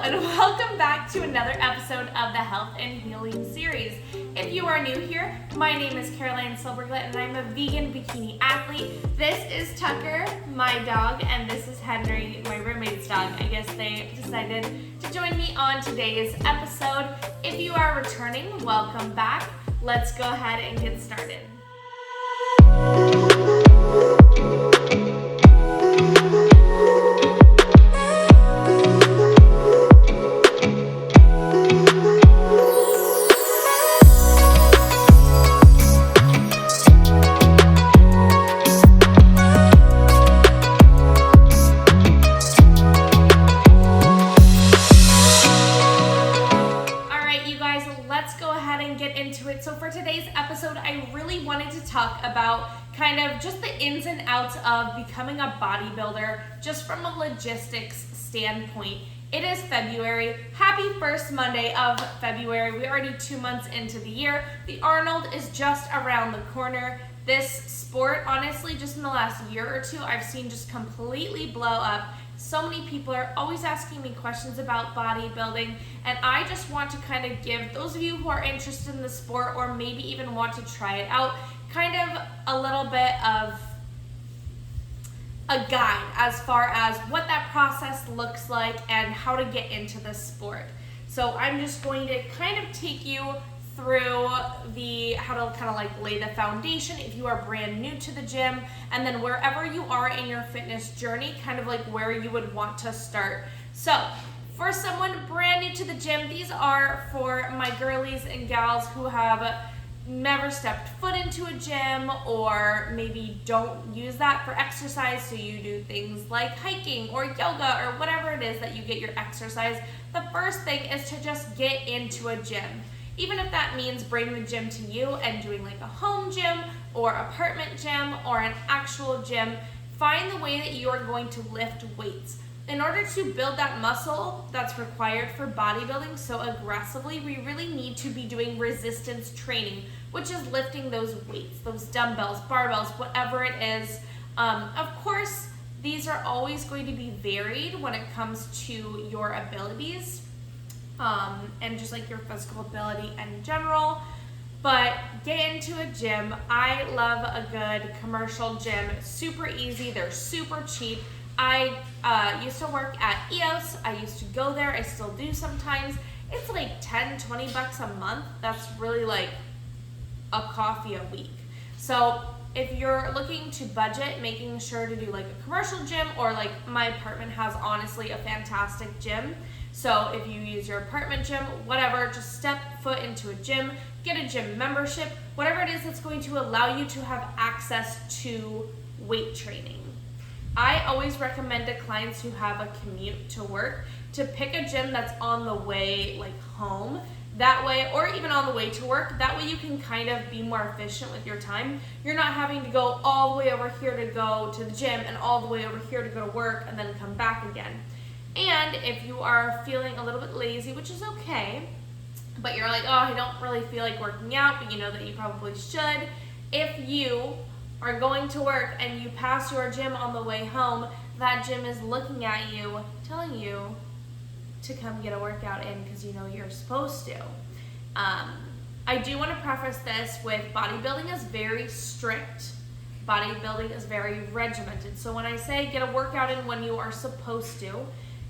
and welcome back to another episode of the Health and Healing series. If you are new here, my name is Caroline Silberglit and I'm a vegan bikini athlete. This is Tucker, my dog, and this is Henry, my roommate's dog. I guess they decided to join me on today's episode. If you are returning, welcome back. Let's go ahead and get started. So for today's episode, I really wanted to talk about kind of just the ins and outs of becoming a bodybuilder, just from a logistics standpoint. It is February. Happy first Monday of February. We're already 2 months into the year. The Arnold is just around the corner. This sport, honestly, just in the last year or two, I've seen just completely blow up. So many people are always asking me questions about bodybuilding, and I just want to kind of give those of you who are interested in the sport or maybe even want to try it out kind of a little bit of a guide as far as what that process looks like and how to get into the sport. So I'm just going to kind of take you through how to kind of like lay the foundation if you are brand new to the gym, and then wherever you are in your fitness journey, kind of like where you would want to start. So for someone brand new to the gym, these are for my girlies and gals who have never stepped foot into a gym or maybe don't use that for exercise. So you do things like hiking or yoga or whatever it is that you get your exercise. The first thing is to just get into a gym. Even if that means bringing the gym to you and doing like a home gym or apartment gym or an actual gym, find the way that you are going to lift weights. In order to build that muscle that's required for bodybuilding so aggressively, we really need to be doing resistance training, which is lifting those weights, those dumbbells, barbells, whatever it is. Of course, these are always going to be varied when it comes to your abilities. And just like your physical ability in general, but get into a gym. I love a good commercial gym. Super easy, they're super cheap. I used to work at EOS. I used to go there, I still do sometimes. It's like $10-20 a month. That's really like a coffee a week. So if you're looking to budget, making sure to do like a commercial gym, or like my apartment has honestly a fantastic gym. So if you use your apartment gym, whatever, just step foot into a gym, get a gym membership, whatever it is that's going to allow you to have access to weight training. I always recommend to clients who have a commute to work to pick a gym that's on the way like home. That way, or even on the way to work, that way you can kind of be more efficient with your time. You're not having to go all the way over here to go to the gym and all the way over here to go to work and then come back again. And if you are feeling a little bit lazy, which is okay, but you're like, oh, I don't really feel like working out, but you know that you probably should. If you are going to work and you pass your gym on the way home, that gym is looking at you, telling you to come get a workout in because you know you're supposed to. I do want to preface this with bodybuilding is very strict. Bodybuilding is very regimented. So when I say get a workout in when you are supposed to,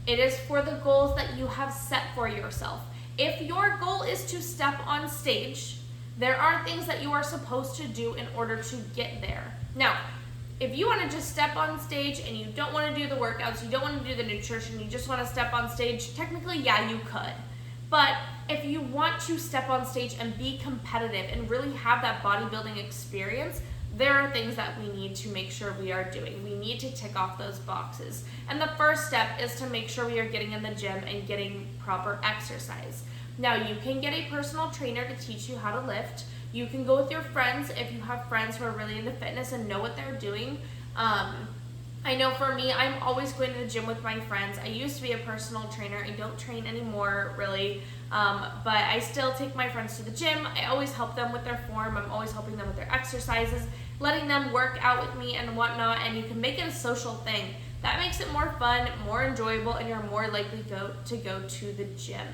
it is for the goals that you have set for yourself. If your goal is to step on stage, there are things that you are supposed to do in order to get there. Now, if you want to just step on stage and you don't want to do the workouts, you don't want to do the nutrition, you just want to step on stage, technically, yeah, you could. But if you want to step on stage and be competitive and really have that bodybuilding experience, there are things that we need to make sure we are doing. We need to tick off those boxes. And the first step is to make sure we are getting in the gym and getting proper exercise. Now, you can get a personal trainer to teach you how to lift. You can go with your friends if you have friends who are really into fitness and know what they're doing. I know for me, I'm always going to the gym with my friends. I used to be a personal trainer. I don't train anymore, really. But I still take my friends to the gym. I always help them with their form. I'm always helping them with their exercises, letting them work out with me and whatnot. And you can make it a social thing. That makes it more fun, more enjoyable, and you're more likely to go to the gym.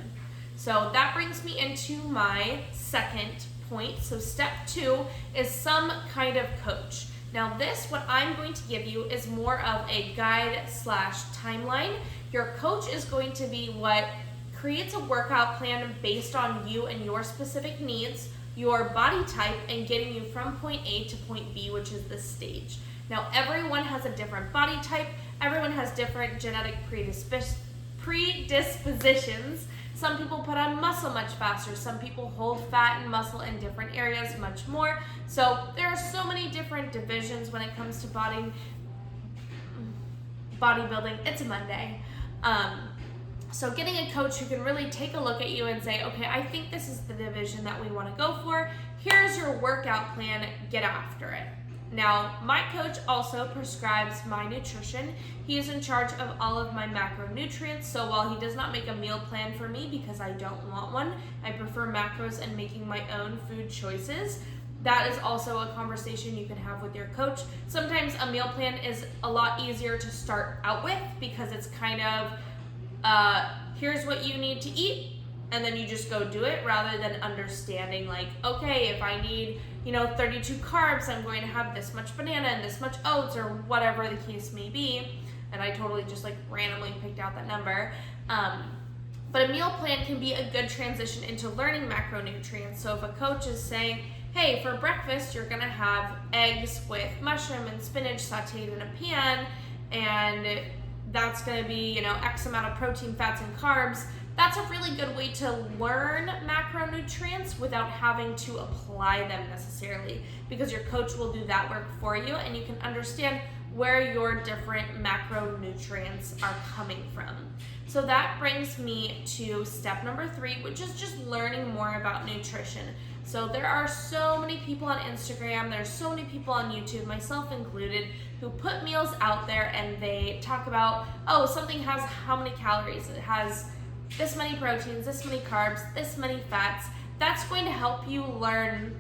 So that brings me into my second point. So step 2 is some kind of coach. Now this, what I'm going to give you, is more of a guide / timeline. Your coach is going to be what creates a workout plan based on you and your specific needs, your body type, and getting you from point A to point B, which is the stage. Now everyone has a different body type, everyone has different genetic predispositions. Some people put on muscle much faster, some people hold fat and muscle in different areas much more. So there are so many different divisions when it comes to bodybuilding. It's a Monday. So getting a coach who can really take a look at you and say, okay, I think this is the division that we want to go for. Here's your workout plan, get after it. Now, my coach also prescribes my nutrition. He is in charge of all of my macronutrients, so while he does not make a meal plan for me because I don't want one, I prefer macros and making my own food choices. That is also a conversation you can have with your coach. Sometimes a meal plan is a lot easier to start out with because it's kind of, here's what you need to eat, and then you just go do it, rather than understanding like, okay, if I need 32 carbs, I'm going to have this much banana and this much oats, or whatever the case may be. And I totally just like randomly picked out that number. But a meal plan can be a good transition into learning macronutrients. So if a coach is saying, hey, for breakfast, you're gonna have eggs with mushroom and spinach sauteed in a pan, and that's gonna be, X amount of protein, fats, and carbs. That's a really good way to learn macronutrients without having to apply them necessarily, because your coach will do that work for you and you can understand where your different macronutrients are coming from. So that brings me to step number 3, which is just learning more about nutrition. So there are so many people on Instagram, there's so many people on YouTube, myself included, who put meals out there and they talk about, oh, something has how many calories, it has this many proteins, this many carbs, this many fats. That's going to help you learn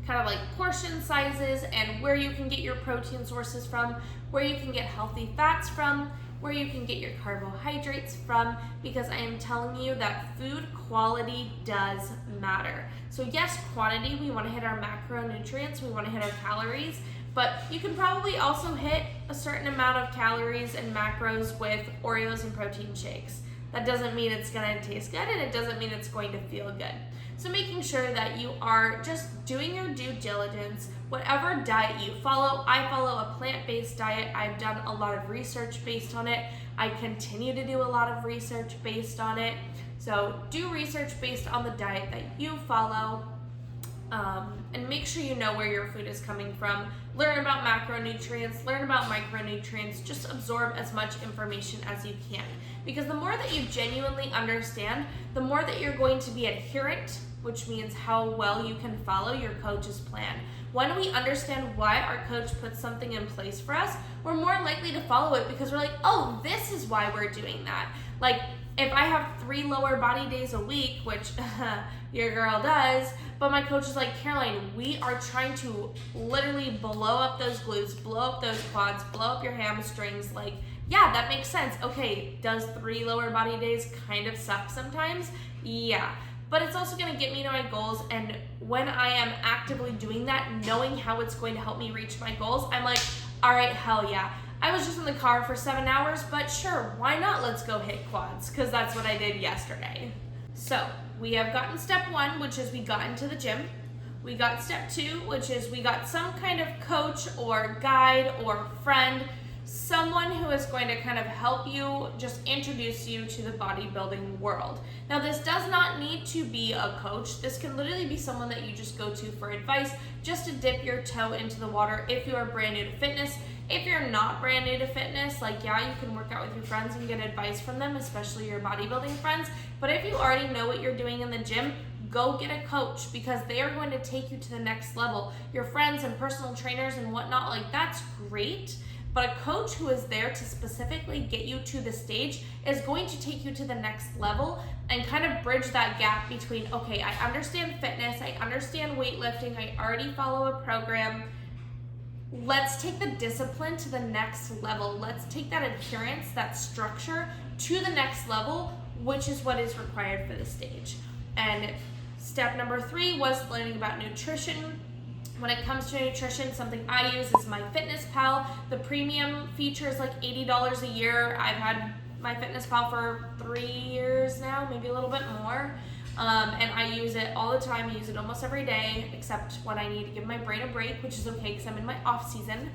kind of like portion sizes and where you can get your protein sources from, where you can get healthy fats from, where you can get your carbohydrates from, because I am telling you that food quality does matter. So yes, quantity, we want to hit our macronutrients, we want to hit our calories, but you can probably also hit a certain amount of calories and macros with Oreos and protein shakes. That doesn't mean it's going to taste good, and it doesn't mean it's going to feel good. So making sure that you are just doing your due diligence, whatever diet you follow. I follow a plant-based diet. I've done a lot of research based on it. I continue to do a lot of research based on it. So do research based on the diet that you follow. And make sure you know where your food is coming from. Learn about macronutrients, learn about micronutrients, just absorb as much information as you can. Because the more that you genuinely understand, the more that you're going to be adherent, which means how well you can follow your coach's plan. When we understand why our coach puts something in place for us, we're more likely to follow it because we're like, oh, this is why we're doing that. Like, if I have 3 lower body days a week, which your girl does, but my coach is like, Caroline, we are trying to literally blow up those glutes, blow up those quads, blow up your hamstrings. Like, yeah, that makes sense. Okay, does 3 lower body days kind of suck sometimes? Yeah, but it's also gonna get me to my goals, and when I am actively doing that, knowing how it's going to help me reach my goals, I'm like, all right, hell yeah. I was just in the car for 7 hours, but sure, why not? Let's go hit quads, because that's what I did yesterday. So we have gotten step 1, which is we got into the gym. We got step 2, which is we got some kind of coach or guide or friend, someone who is going to kind of help you, just introduce you to the bodybuilding world. Now, this does not need to be a coach. This can literally be someone that you just go to for advice, just to dip your toe into the water if you are brand new to fitness. If you're not brand new to fitness, like, yeah, you can work out with your friends and get advice from them, especially your bodybuilding friends. But if you already know what you're doing in the gym, go get a coach, because they are going to take you to the next level. Your friends and personal trainers and whatnot, like, that's great. But a coach who is there to specifically get you to the stage is going to take you to the next level and kind of bridge that gap between, okay, I understand fitness, I understand weightlifting, I already follow a program. let's take the discipline to the next level. Let's take that adherence, that structure to the next level, which is what is required for the stage. And step number 3 was learning about nutrition. When it comes to nutrition, something I use is MyFitnessPal. The premium feature is like $80 a year. I've had MyFitnessPal for 3 years now, maybe a little bit more. And I use it all the time. I use it almost every day, except when I need to give my brain a break, which is okay because I'm in my off season.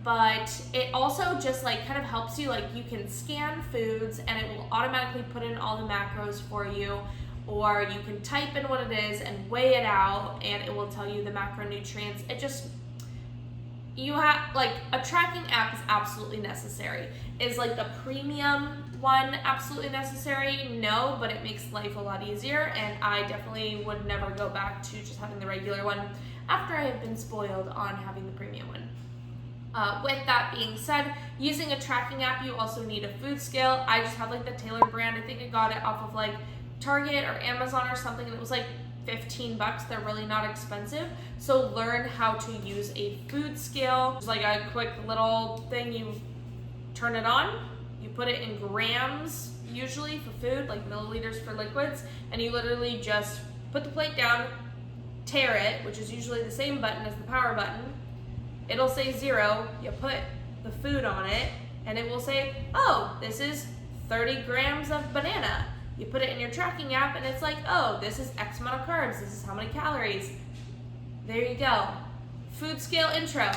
But it also just like kind of helps you, like you can scan foods and it will automatically put in all the macros for you, or you can type in what it is and weigh it out and it will tell you the macronutrients. It just, you have, like, a tracking app is absolutely necessary. Is like the premium one absolutely necessary? No, but it makes life a lot easier, and I definitely would never go back to just having the regular one after I have been spoiled on having the premium one. With that being said, using a tracking app, you also need a food scale. I just have like the Taylor brand. I think I got it off of like Target or Amazon or something, and it was like $15. They're really not expensive. So learn how to use a food scale. It's like a quick little thing. You turn it on, you put it in grams usually for food, like milliliters for liquids, and you literally just put the plate down, tear it, which is usually the same button as the power button. It'll say 0, you put the food on it, and it will say, oh, this is 30 grams of banana. You put it in your tracking app and it's like, oh, this is X amount of carbs, this is how many calories. There you go. Food scale intro.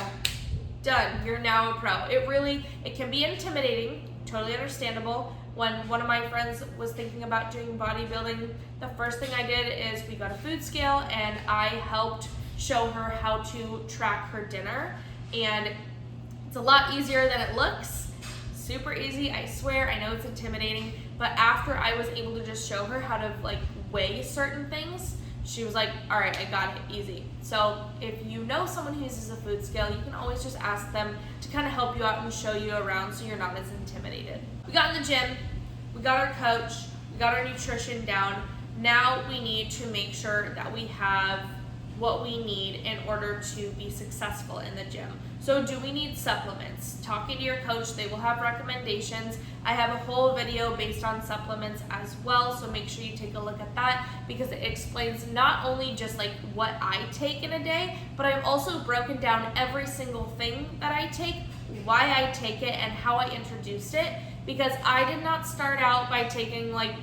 Done. You're now a pro. It can be intimidating, totally understandable. When one of my friends was thinking about doing bodybuilding, the first thing I did is we got a food scale and I helped show her how to track her dinner. And it's a lot easier than it looks. Super easy, I swear. I know it's intimidating, but after I was able to just show her how to like weigh certain things, she was like, all right, I got it, easy. So if you know someone who uses a food scale, you can always just ask them to kind of help you out and show you around so you're not as intimidated. We got in the gym, we got our coach, we got our nutrition down. Now we need to make sure that we have what we need in order to be successful in the gym. So do we need supplements? Talking to your coach, they will have recommendations. I have a whole video based on supplements as well, so make sure you take a look at that because it explains not only just like what I take in a day, but I've also broken down every single thing that I take, why I take it, and how I introduced it, because I did not start out by taking like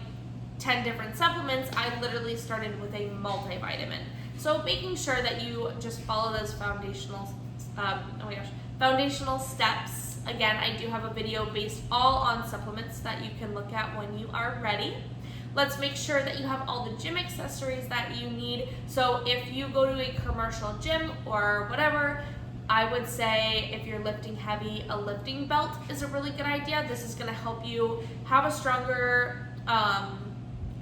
10 different supplements. I literally started with a multivitamin. So making sure that you just follow those foundational steps. Again, I do have a video based all on supplements that you can look at when you are ready. Let's make sure that you have all the gym accessories that you need. So if you go to a commercial gym or whatever, I would say if you're lifting heavy, a lifting belt is a really good idea. This is going to help you have a stronger,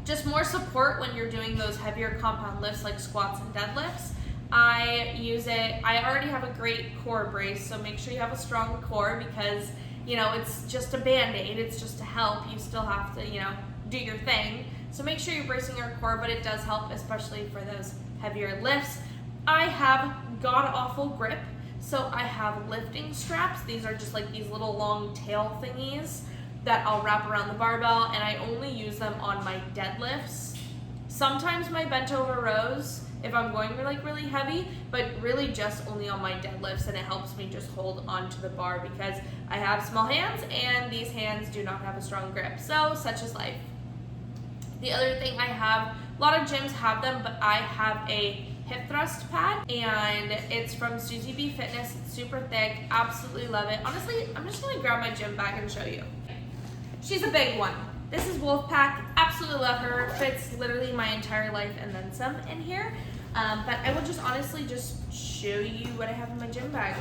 just more support when you're doing those heavier compound lifts like squats and deadlifts. I use it, I already have a great core brace, so make sure you have a strong core because, you know, it's just a band-aid, it's just to help. You still have to, you know, do your thing. So make sure you're bracing your core, but it does help, especially for those heavier lifts. I have god-awful grip, so I have lifting straps. These are just like these little long tail thingies that I'll wrap around the barbell, and I only use them on my deadlifts. Sometimes my bent over rows if I'm going really heavy, but really just only on my deadlifts, and it helps me just hold onto the bar because I have small hands and these hands do not have a strong grip. So such is life. The other thing I have, a lot of gyms have them, but I have a hip thrust pad, and it's from SuzieB Fitness. It's super thick, absolutely love it. Honestly, I'm just gonna grab my gym bag and show you. She's a big one. This is Wolfpack, absolutely love her. Fits literally my entire life and then some in here. But I will just honestly just show you what I have in my gym bag.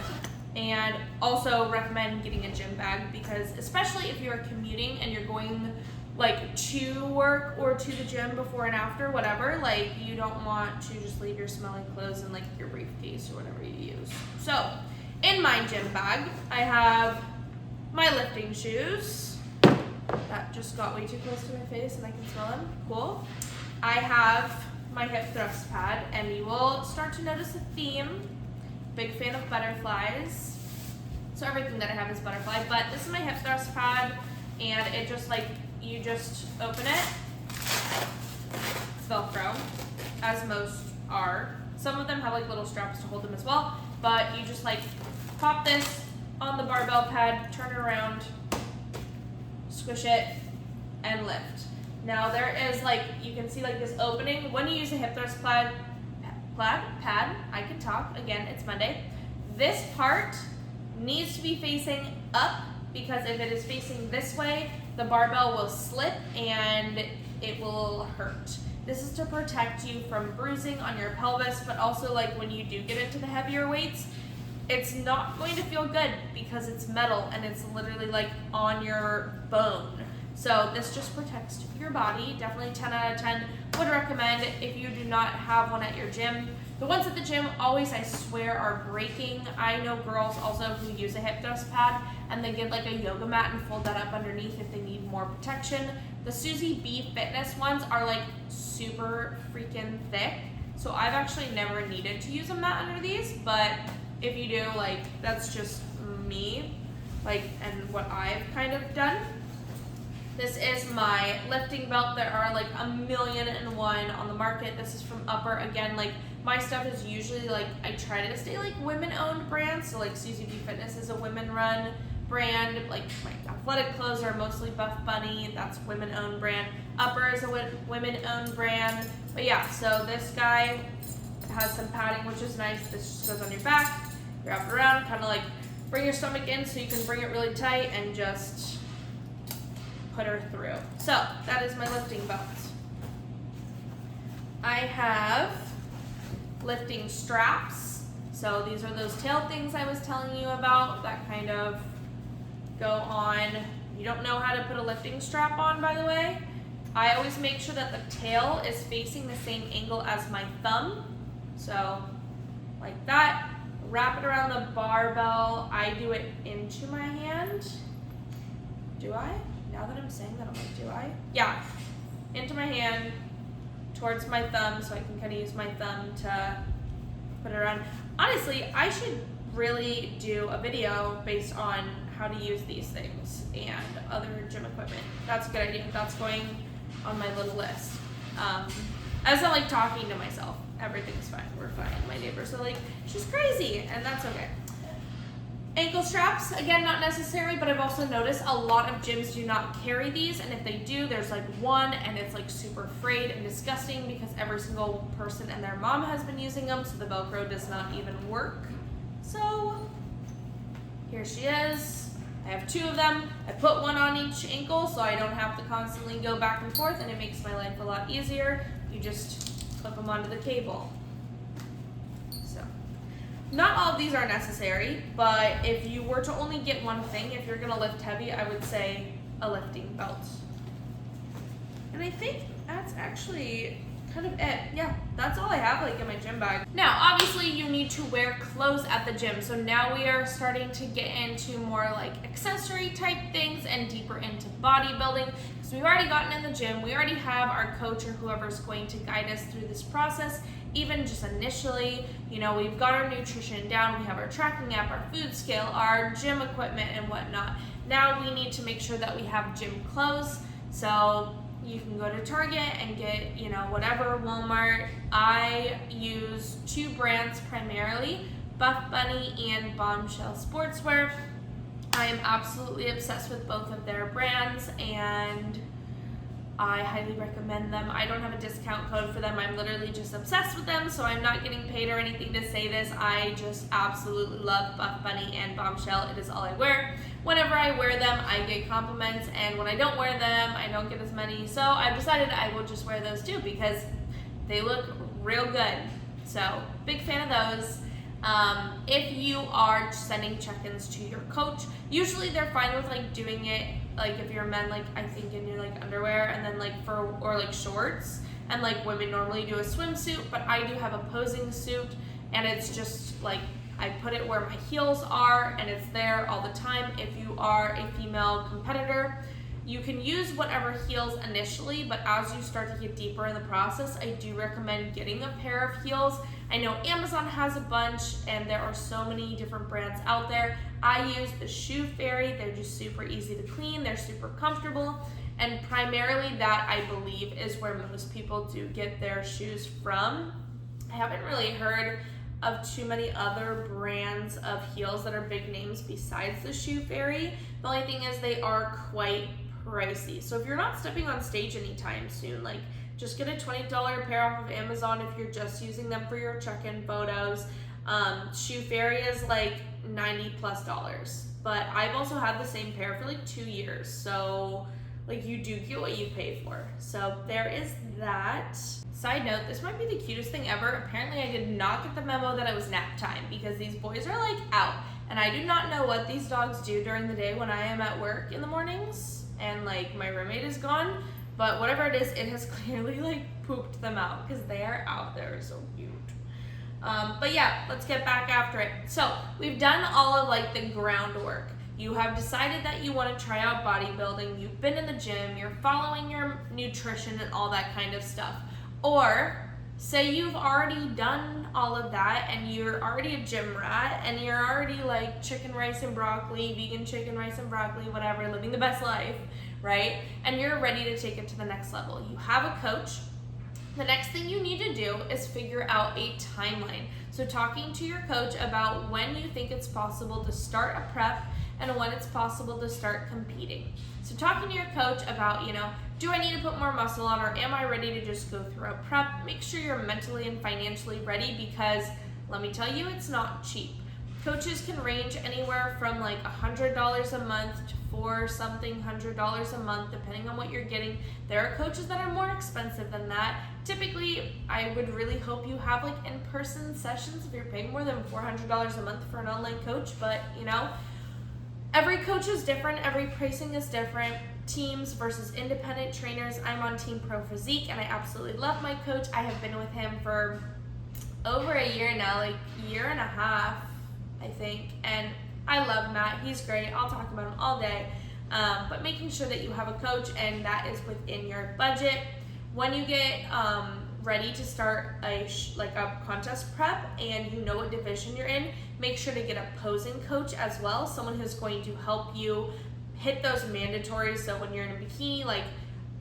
And also recommend getting a gym bag because especially if you're commuting and you're going like to work or to the gym before and after, whatever, like you don't want to just leave your smelly clothes in like your briefcase or whatever you use. So in my gym bag, I have my lifting shoes. That just got way too close to my face and I can smell them. Cool. I have my hip thrust pad, and you will start to notice a theme. Big fan of butterflies. So everything that I have is butterfly, but this is my hip thrust pad, and it just like, you just open it, it's Velcro, as most are. Some of them have like little straps to hold them as well, but you just like pop this on the barbell pad, turn it around, squish it, and lift. Now there is like, you can see like this opening. When you use a hip thrust pad, I can talk, again, it's Monday. This part needs to be facing up, because if it is facing this way, the barbell will slip and it will hurt. This is to protect you from bruising on your pelvis, but also like when you do get into the heavier weights, it's not going to feel good because it's metal and it's literally like on your bone. So this just protects your body. Definitely 10 out of 10 would recommend if you do not have one at your gym. The ones at the gym always, I swear, are breaking. I know girls also who use a hip thrust pad and they get like a yoga mat and fold that up underneath if they need more protection. The SuzieB Fitness ones are like super freaking thick. So I've actually never needed to use a mat under these, but if you do, like, that's just me, like, and what I've kind of done. This is my lifting belt. There are like 1,000,001 on the market. This is from Uppper. Again, like, my stuff is usually like, I try to stay like women-owned brands. So like SuzieB Fitness is a women-run brand. Like my athletic clothes are mostly Buffbunny. That's women-owned brand. Uppper is a women-owned brand. But yeah, so this guy has some padding, which is nice. This just goes on your back. Wrap it around, kind of like bring your stomach in so you can bring it really tight and just put her through. So that is my lifting belt. I have lifting straps. So these are those tail things I was telling you about that kind of go on. You don't know how to put a lifting strap on, by the way. I always make sure that the tail is facing the same angle as my thumb. So like that. Wrap it around the barbell. I do it into my hand. Do I? Now that I'm saying that, I'm like, do I? Yeah. Into my hand, towards my thumb, so I can kind of use my thumb to put it around. Honestly, I should really do a video based on how to use these things and other gym equipment. That's a good idea. That's going on my little list. As I like talking to myself. Everything's fine, we're fine. My neighbors are like, she's crazy, and that's okay. Ankle straps, again, not necessary, but I've also noticed a lot of gyms do not carry these, and if they do, there's like one, and it's like super frayed and disgusting because every single person and their mom has been using them, so the Velcro does not even work. So, here she is. I have 2 of them. I put one on each ankle so I don't have to constantly go back and forth, and it makes my life a lot easier. You just clip them onto the cable. So, not all of these are necessary, but if you were to only get one thing, if you're gonna lift heavy, I would say a lifting belt. And I think that's actually kind of it. Yeah, that's all I have like in my gym bag. Now, obviously you need to wear clothes at the gym. So now we are starting to get into more like accessory type things and deeper into bodybuilding. So we've already gotten in the gym. We already have our coach or whoever's going to guide us through this process. Even just initially, you know, we've got our nutrition down. We have our tracking app, our food scale, our gym equipment and whatnot. Now we need to make sure that we have gym clothes. So you can go to Target and get, you know, whatever, Walmart. I use 2 brands primarily, Buffbunny and Bombshell Sportswear. I am absolutely obsessed with both of their brands and I highly recommend them. I don't have a discount code for them. I'm literally just obsessed with them, so I'm not getting paid or anything to say this. I just absolutely love Buffbunny and Bombshell. It is all I wear. Whenever I wear them, I get compliments, and when I don't wear them, I don't get as many. So I've decided I will just wear those too because they look real good. So big fan of those. If you are sending check-ins to your coach, usually they're fine with like doing it, like if you're men, like I think in your like underwear and then like or like shorts, and like women normally do a swimsuit, but I do have a posing suit and it's just like I put it where my heels are and it's there all the time. If you are a female competitor, You can use whatever heels initially, but as you start to get deeper in the process, I do recommend getting a pair of heels. I know Amazon has a bunch, and there are so many different brands out there. I use the Shoe Fairy. They're just super easy to clean. They're super comfortable. And primarily that, I believe, is where most people do get their shoes from. I haven't really heard of too many other brands of heels that are big names besides the Shoe Fairy. The only thing is they are quite pricey. So if you're not stepping on stage anytime soon, like just get a $20 pair off of Amazon if you're just using them for your check-in photos. Shoe Fairy is like $90+, but I've also had the same pair for like 2 years. So like you do get what you pay for. So there is that. Side note, this might be the cutest thing ever. Apparently I did not get the memo that it was nap time because these boys are like out. And I do not know what these dogs do during the day when I am at work in the mornings and like my roommate is gone. But whatever it is, it has clearly like pooped them out because they are out there. So cute. But yeah, let's get back after it. So we've done all of like the groundwork. You have decided that you want to try out bodybuilding. You've been in the gym. You're following your nutrition and all that kind of stuff. Or say you've already done all of that and you're already a gym rat and you're already like chicken, rice, and broccoli, vegan chicken, rice, and broccoli, whatever, living the best life, right? And you're ready to take it to the next level. You have a coach. The next thing you need to do is figure out a timeline. So talking to your coach about when you think it's possible to start a prep and when it's possible to start competing. So talking to your coach about, you know, do I need to put more muscle on or am I ready to just go through a prep? Make sure you're mentally and financially ready because let me tell you, it's not cheap. Coaches can range anywhere from like $100 a month to $400 a month, depending on what you're getting. There are coaches that are more expensive than that. Typically, I would really hope you have like in-person sessions if you're paying more than $400 a month for an online coach, but you know, every coach is different, every pricing is different. Teams versus independent trainers. I'm on Team Pro Physique and I absolutely love my coach. I have been with him for over a year now, like a year and a half, I think. And I love Matt, he's great. I'll talk about him all day. But making sure that you have a coach and that is within your budget. When you get ready to start a contest prep and you know what division you're in, make sure to get a posing coach as well, someone who's going to help you hit those mandatories. So when you're in a bikini, like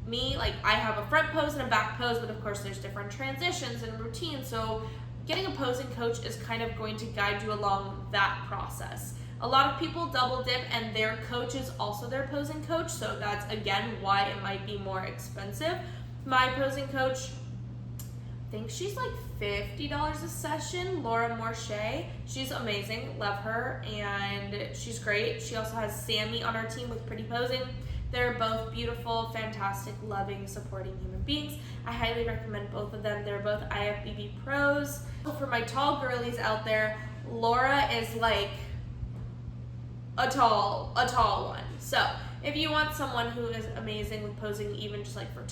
me, like I have a front pose and a back pose, but of course there's different transitions and routines. So getting a posing coach is kind of going to guide you along that process. A lot of people double dip and their coach is also their posing coach. So that's again why it might be more expensive. My posing coach, I think she's like $50 a session, Laura Morche. She's amazing, love her, and she's great. She also has Sammy on our team with Pretty Posing. They're both beautiful, fantastic, loving, supporting human beings. I highly recommend both of them. They're both IFBB pros. For my tall girlies out there, Laura is like a tall one. So if you want someone who is amazing with posing, even just like for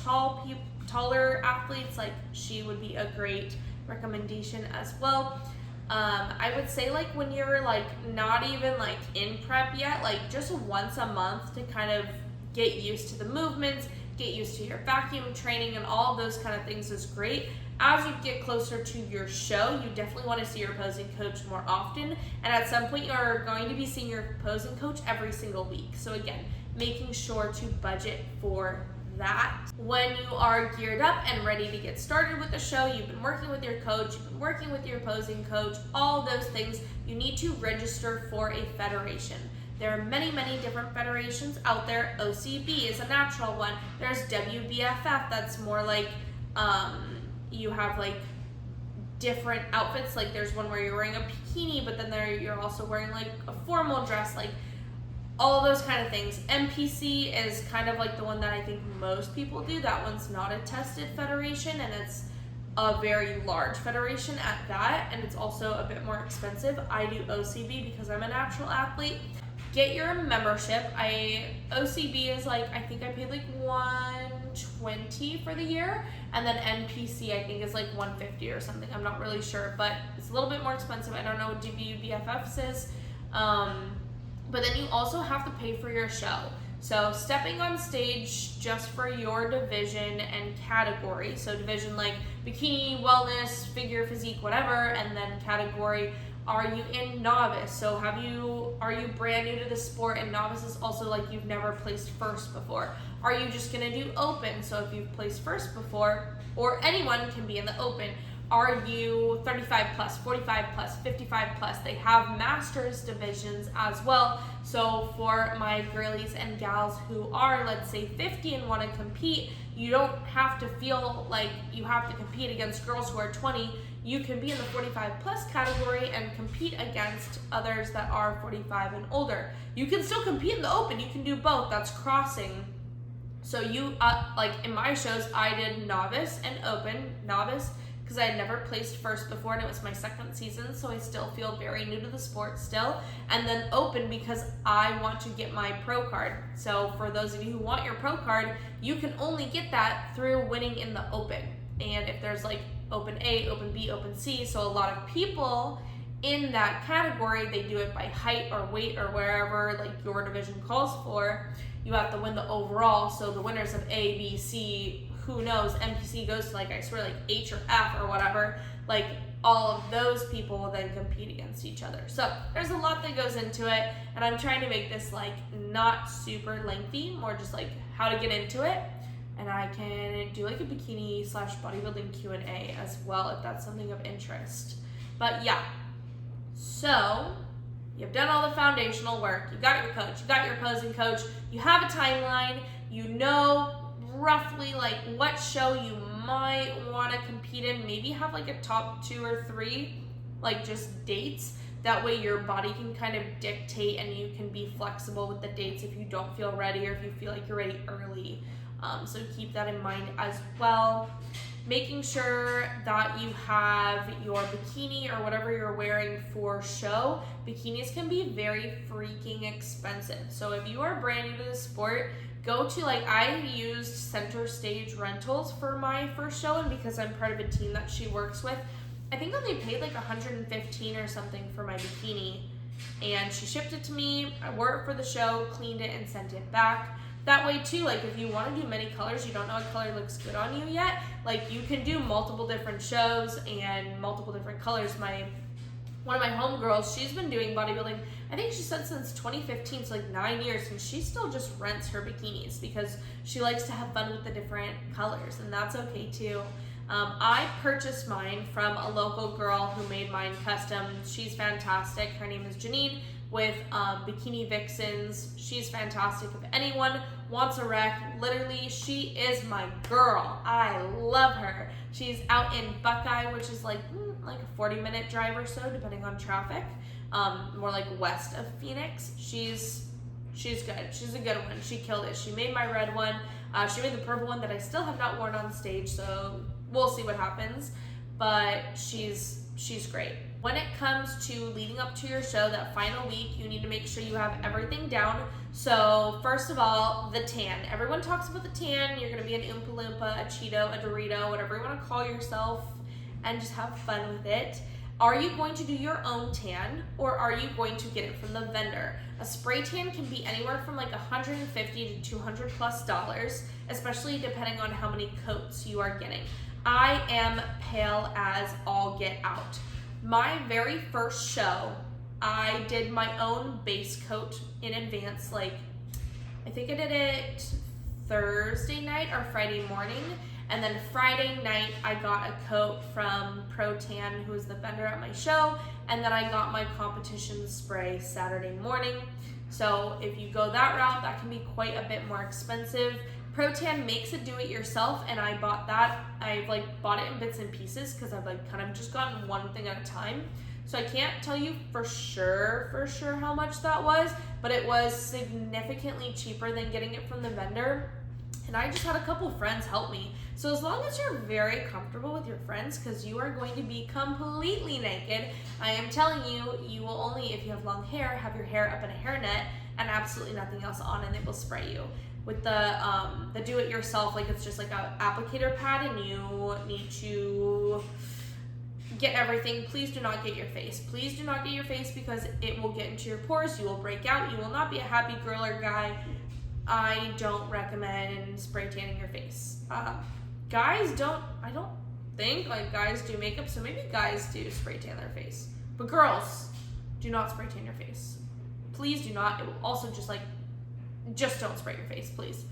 taller athletes, like she would be a great recommendation as well. I would say like when you're like not even like in prep yet, like just once a month to kind of get used to the movements, get used to your vacuum training and all of those kind of things is great. As you get closer to your show, you definitely want to see your posing coach more often. And at some point you're going to be seeing your posing coach every single week. So again, making sure to budget for that. When you are geared up and ready to get started with the show, you've been working with your coach, you've been working with your posing coach, all those things, you need to register for a federation. There are many, many different federations out there. OCB is a natural one. There's WBFF, that's more like, you have like different outfits. Like there's one where you're wearing a bikini, but then you're also wearing like a formal dress, like all those kind of things. MPC is kind of like the one that I think most people do. That one's not a tested federation and it's a very large federation at that, and it's also a bit more expensive. I do OCB because I'm a natural athlete. Get your membership. OCB is like, I think I paid like $120 for the year, and then NPC I think is like $150 or something. I'm not really sure, but it's a little bit more expensive. I don't know what WBFF is. But then you also have to pay for your show. So stepping on stage just for your division and category. So division like bikini, wellness, figure, physique, whatever, and then category, are you in novice? So are you brand new to the sport, and novice is also like you've never placed first before. Are you just gonna do open? So if you've placed first before, or anyone can be in the open. Are you 35 plus, 45 plus, 55 plus? They have masters divisions as well. So for my girlies and gals who are, let's say, 50 and want to compete, you don't have to feel like you have to compete against girls who are 20. You can be in the 45 plus category and compete against others that are 45 and older. You can still compete in the open. You can do both. That's crossing. So you, like in my shows, I did novice and open. Novice, because I had never placed first before, and it was my second season, so I still feel very new to the sport still. And then open, because I want to get my pro card. So for those of you who want your pro card, you can only get that through winning in the open. And if there's like open A, open B, open C, so a lot of people in that category, they do it by height or weight or wherever like your division calls for. You have to win the overall, so the winners of A, B, C, who knows, NPC goes to like, I swear, like H or F or whatever, like all of those people will then compete against each other. So there's a lot that goes into it, and I'm trying to make this like not super lengthy, more just like how to get into it. And I can do like a bikini / bodybuilding Q&A as well if that's something of interest. But yeah, so you've done all the foundational work, you got your coach, you got your posing coach, you have a timeline, you know roughly like what show you might want to compete in, maybe have like a top 2 or 3 like just dates. That way your body can kind of dictate and you can be flexible with the dates if you don't feel ready or if you feel like you're ready early. So keep that in mind as well. Making sure that you have your bikini or whatever you're wearing for show. Bikinis can be very freaking expensive. So if you are brand new to the sport, go to like, I used Center Stage Rentals for my first show, and because I'm part of a team that she works with, I think only paid like $115 or something for my bikini, and she shipped it to me. I wore it for the show, cleaned it, and sent it back. That way too, like if you want to do many colors, you don't know what color looks good on you yet, like you can do multiple different shows and multiple different colors. One of my homegirls, she's been doing bodybuilding, I think she said since 2015, so like 9 years, and she still just rents her bikinis because she likes to have fun with the different colors, and that's okay too. I purchased mine from a local girl who made mine custom. She's fantastic. Her name is Janine with Bikini Vixens. She's fantastic. If anyone wants a rec, literally, she is my girl. I love her. She's out in Buckeye, which is like a 40-minute drive or so, depending on traffic. More like west of Phoenix. She's good. She's a good one. She killed it. She made my red one. She made the purple one that I still have not worn on stage, so we'll see what happens. But she's great. When it comes to leading up to your show, that final week, you need to make sure you have everything down. So first of all, the tan. Everyone talks about the tan. You're gonna be an Oompa Loompa, a Cheeto, a Dorito, whatever you wanna call yourself, and just have fun with it. Are you going to do your own tan, or are you going to get it from the vendor? A spray tan can be anywhere from like $150 to $200+, especially depending on how many coats you are getting. I am pale as all get out. My very first show, I did my own base coat in advance. Like, I think I did it Thursday night or Friday morning. And then Friday night, I got a coat from Protan, who is the vendor at my show. And then I got my competition spray Saturday morning. So if you go that route, that can be quite a bit more expensive. Protan makes it do-it-yourself, and I bought that. I've like bought it in bits and pieces because I've like kind of just gotten one thing at a time. So I can't tell you for sure how much that was, but it was significantly cheaper than getting it from the vendor. And I just had a couple friends help me. So as long as you're very comfortable with your friends, because you are going to be completely naked, I am telling you, you will only, if you have long hair, have your hair up in a hairnet and absolutely nothing else on, and it will spray you. With the do-it-yourself, like it's just like an applicator pad, and you need to get everything. Please do not get your face. Please do not get your face because it will get into your pores. You will break out. You will not be a happy girl or guy. I don't recommend spray tanning your face. Guys don't, I don't think like guys do makeup, so maybe guys do spray tan their face. But girls, do not spray tan your face. Please do not. It will also just don't spray your face, please.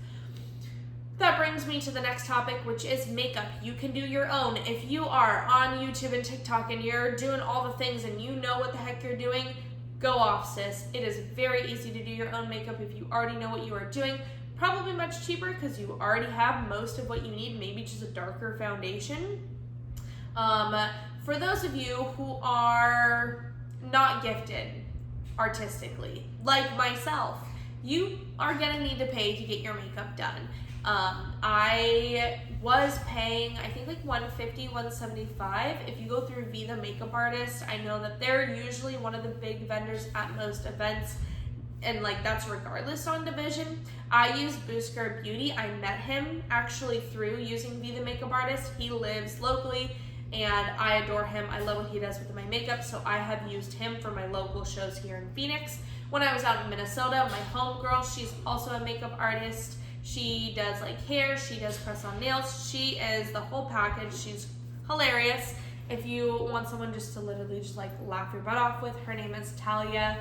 That brings me to the next topic, which is makeup. You can do your own. If you are on YouTube and TikTok and you're doing all the things and you know what the heck you're doing, go off, sis. It is very easy to do your own makeup if you already know what you are doing. Probably much cheaper because you already have most of what you need, maybe just a darker foundation. For those of you who are not gifted artistically, like myself, you are gonna need to pay to get your makeup done. I was paying, I think like $150, $175. If you go through the makeup artist, I know that they're usually one of the big vendors at most events, and like that's regardless on division. I use B00scar Beauty. I met him actually through using the makeup artist. He lives locally and I adore him. I love what he does with my makeup, so I have used him for my local shows here in Phoenix. When I was out in Minnesota, my homegirl, she's also a makeup artist. She does like hair, she does press on nails, she is the whole package. She's hilarious. If you want someone just to literally just like laugh your butt off with, her name is Talia,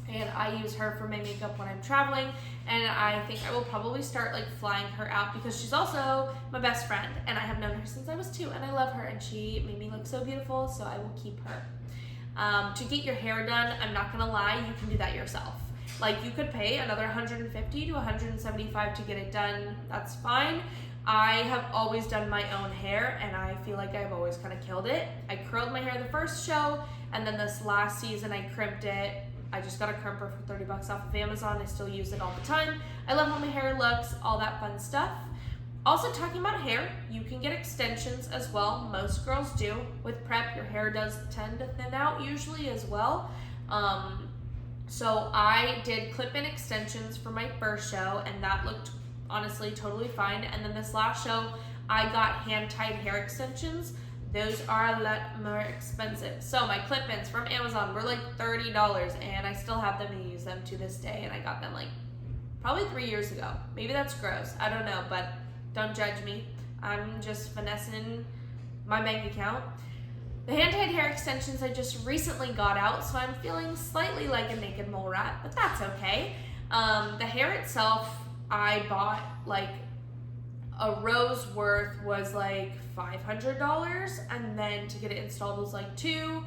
and I use her for my makeup when I'm traveling, and I think I will probably start like flying her out because she's also my best friend and I have known her since I was 2 and I love her and she made me look so beautiful, so I will keep her. To get your hair done, I'm not gonna lie, you can do that yourself. Like you could pay another $150 to $175 to get it done, that's fine. I have always done my own hair and I feel like I've always kind of killed it. I curled my hair the first show and then this last season I crimped it. I just got a crimper for $30 off of Amazon. I still use it all the time. I love how my hair looks, all that fun stuff. Also talking about hair, you can get extensions as well. Most girls do. With prep, your hair does tend to thin out usually as well. So I did clip-in extensions for my first show and that looked honestly totally fine. And then this last show, I got hand-tied hair extensions. Those are a lot more expensive. So my clip-ins from Amazon were like $30 and I still have them and use them to this day, and I got them like probably 3 years ago. Maybe that's gross, I don't know, but don't judge me. I'm just finessing my bank account. The hand-tied hair extensions I just recently got out, so I'm feeling slightly like a naked mole rat, but that's okay. The hair itself, I bought like a row's worth was like $500, and then to get it installed was like $200,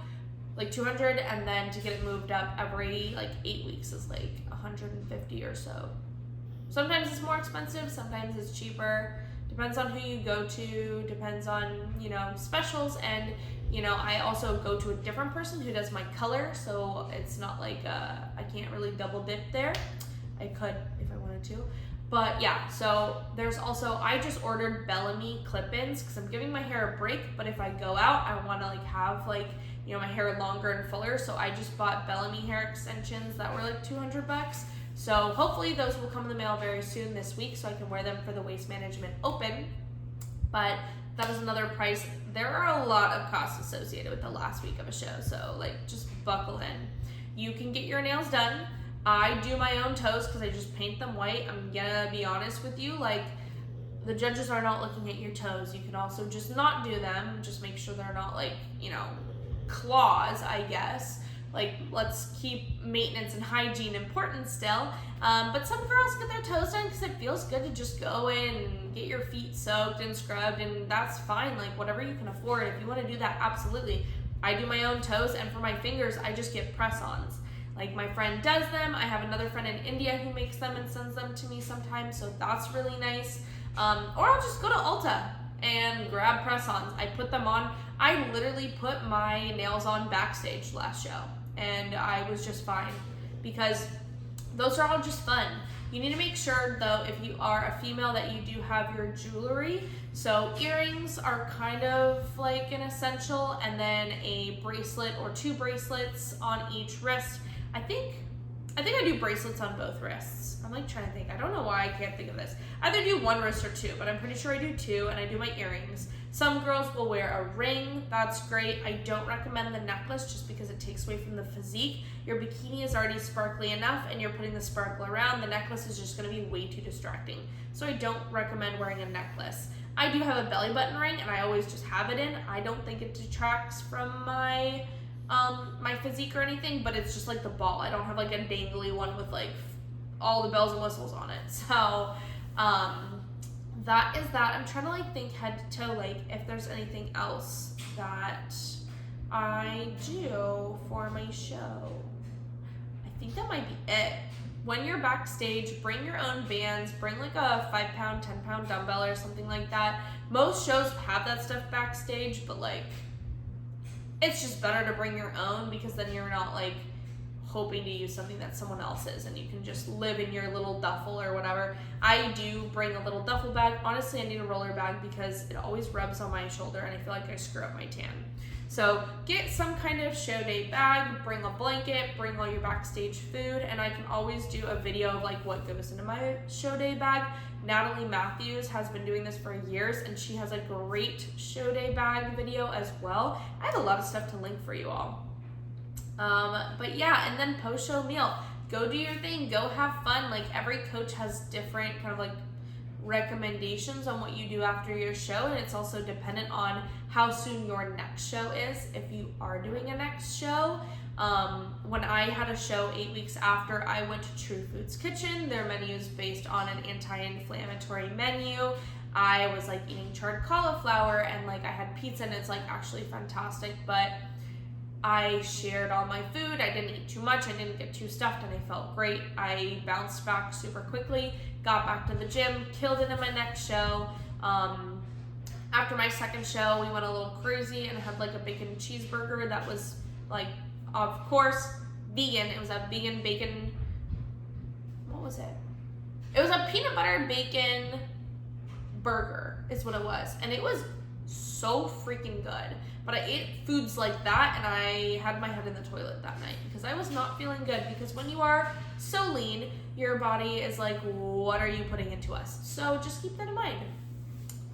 and then to get it moved up every like 8 weeks is like $150 or so. Sometimes it's more expensive, sometimes it's cheaper. Depends on who you go to, depends on, you know, specials, and you know, I also go to a different person who does my color, so it's not like I can't really double dip there. I could if I wanted to. But yeah, so there's also, I just ordered Bellami Clip Ins because I'm giving my hair a break, but if I go out, I want to like have like, you know, my hair longer and fuller, so I just bought Bellami hair extensions that were like $200. So hopefully those will come in the mail very soon this week so I can wear them for the Waist Management Open. But that is another price. There are a lot of costs associated with the last week of a show, so like just buckle in. You can get your nails done. I do my own toes because I just paint them white. I'm gonna be honest with you, like the judges are not looking at your toes. You can also just not do them. Just make sure they're not like, you know, claws, I guess. Like, let's keep maintenance and hygiene important still. But some girls get their toes done because it feels good to just go in and get your feet soaked and scrubbed, and that's fine. Like, whatever you can afford. If you want to do that, absolutely. I do my own toes, and for my fingers, I just get press-ons. Like, my friend does them. I have another friend in India who makes them and sends them to me sometimes, so that's really nice. Or I'll just go to Ulta and grab press-ons. I put them on. I literally put my nails on backstage last show, and I was just fine because those are all just fun. You need to make sure, though, if you are a female, that you do have your jewelry. So earrings are kind of like an essential, and then a bracelet or 2 bracelets on each wrist. I think I think I do bracelets on both wrists. I'm like trying to think. I don't know why I can't think of this. I either do one wrist or two, but I'm pretty sure I do two, and I do my earrings. Some girls will wear a ring. That's great. I don't recommend the necklace just because it takes away from the physique. Your bikini is already sparkly enough, and you're putting the sparkle around. The necklace is just going to be way too distracting. So I don't recommend wearing a necklace. I do have a belly button ring, and I always just have it in. I don't think it detracts from my my physique or anything, but it's just like the ball. I don't have like a dangly one with like all the bells and whistles on it. So that is that. I'm trying to like think head to toe like if there's anything else that I do for my show. I think that might be it. When you're backstage, bring your own bands, bring like a 5-pound, 10-pound dumbbell or something like that. Most shows have that stuff backstage, but like it's just better to bring your own because then you're not like hoping to use something that someone else's, and you can just live in your little duffel or whatever. I do bring a little duffel bag. Honestly, I need a roller bag because it always rubs on my shoulder and I feel like I screw up my tan. So get some kind of show day bag, bring a blanket, bring all your backstage food, and I can always do a video of like what goes into my show day bag. Natalie Matthews has been doing this for years, and she has a great show day bag video as well. I have a lot of stuff to link for you all. But yeah, and then post-show meal. Go do your thing. Go have fun. Like every coach has different kind of like recommendations on what you do after your show, and it's also dependent on how soon your next show is, if you are doing a next show. When I had a show 8 weeks after, I went to True Foods Kitchen. Their menu is based on an anti-inflammatory menu. I was like eating charred cauliflower and like I had pizza, and it's like actually fantastic, but I shared all my food. I didn't eat too much. I didn't get too stuffed, and I felt great. I bounced back super quickly, got back to the gym, killed it in my next show. After my second show, we went a little crazy and had like a bacon cheeseburger that was like, of course, vegan. It was a vegan bacon, what was it? It was a peanut butter bacon burger is what it was. And it was so freaking good. But I ate foods like that, and I had my head in the toilet that night because I was not feeling good, because when you are so lean, your body is like, what are you putting into us? So just keep that in mind.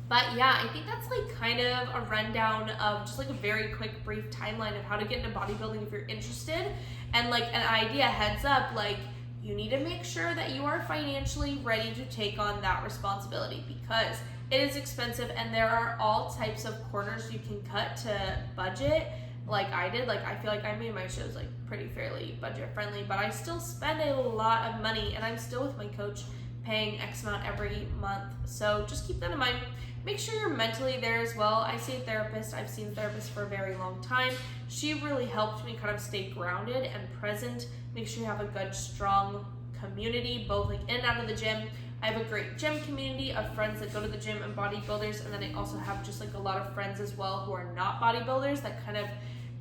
But yeah, I think that's like kind of a rundown of just like a very quick, brief timeline of how to get into bodybuilding if you're interested. And like an idea, heads up, like you need to make sure that you are financially ready to take on that responsibility, because it is expensive, and there are all types of corners you can cut to budget. Like I did, like I feel like I made my shows like pretty fairly budget friendly, but I still spend a lot of money, and I'm still with my coach paying X amount every month. So just keep that in mind. Make sure you're mentally there as well. I see a therapist. I've seen therapists for a very long time. She really helped me kind of stay grounded and present. Make sure you have a good, strong community, both like in and out of the gym. I have a great gym community of friends that go to the gym and bodybuilders, and then I also have just like a lot of friends as well who are not bodybuilders that kind of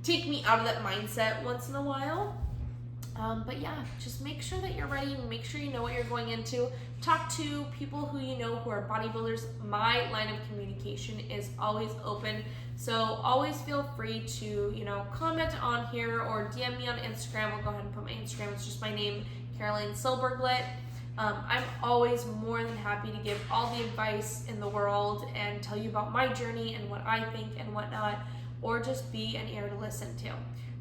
take me out of that mindset once in a while. But yeah, just make sure that you're ready, make sure you know what you're going into. Talk to people who you know who are bodybuilders. My line of communication is always open, so always feel free to, you know, comment on here or DM me on Instagram. I'll go ahead and put my Instagram. It's just my name, Caroline Silberglit. I'm always more than happy to give all the advice in the world and tell you about my journey and what I think and whatnot, or just be an ear to listen to.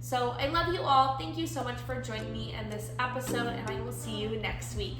So I love you all. Thank you so much for joining me in this episode, and I will see you next week.